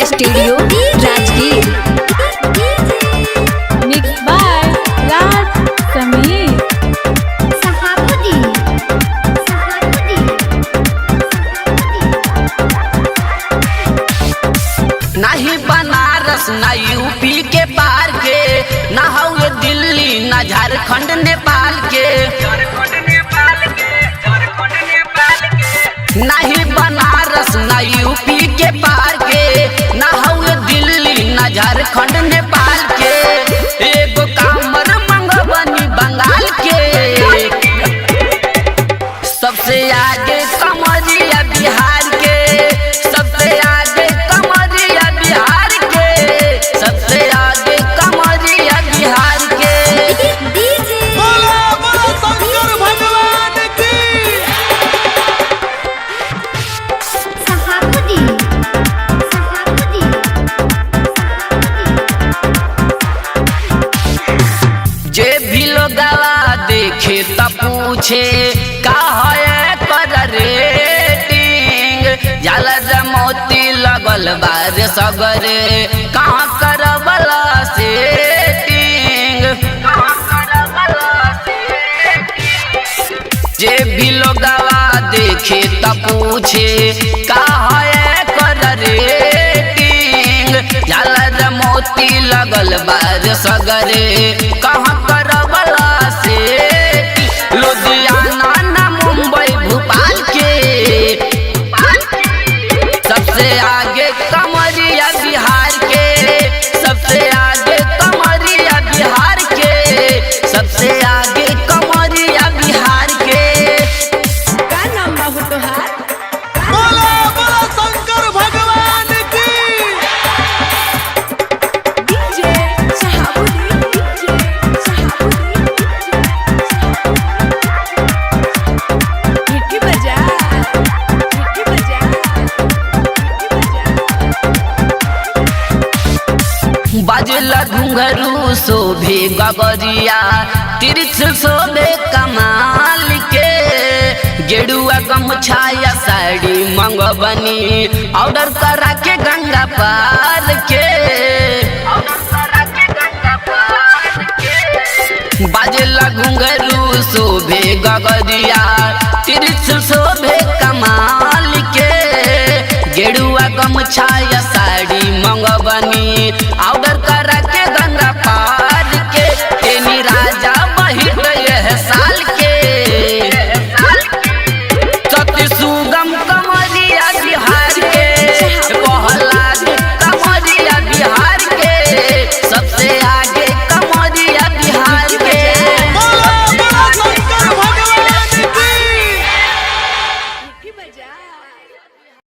Studio Rajgir. Mix by राज समीर। नहीं बनारस ना UP के पार के, ना हुए दिल्ली ना झारखंड नेपाल के। नहीं बनारस ना यूपी के पार के, ना हुए दिल्ली ना झारखंड नेपाल के। एगो कामर मंगबनी बंगाल के, सबसे आगे कमरिया बिहार के, सबसे आगे कमरिया बिहार के, सबसे आगे कमरिया बिहार के। बोला बोला शंकर भगवान की। जे भी लोगवा देखे त पूछे का है कर रेटिंग, झालर मोती लगल बार सगरे कहाँ करबला सेटिंग। जे भी लोगवा देखे त पूछे का है कर रेटिंग, झालर मोती लगल बार सगरे कहाँ करबला सेटिंग। लुधियाना ना मुंबई भोपाल के, सबसे आगे कमरिया बिहार के, सबसे आगे कमरिया बिहार के, सबसे आगे कमरिया बिहार के। का नाम बाबू तोहार? बोला बोला शंकर भगवान की। डीजे शहाबुद्दीन, डीजे शहाबुद्दीन, मिट्टी बजा, मिट्टी बजा, बाजला घुंघरू शोभे गगरिया, तिरछ शोभे कमाल के। गेरुआ गमछाया साड़ी मंगबनी ऑर्डर करा के गंगा पार के। बाजला घुंघरू शोभे गगरिया, तिरछ शोभे कमाल के। गेरुआ गमछाया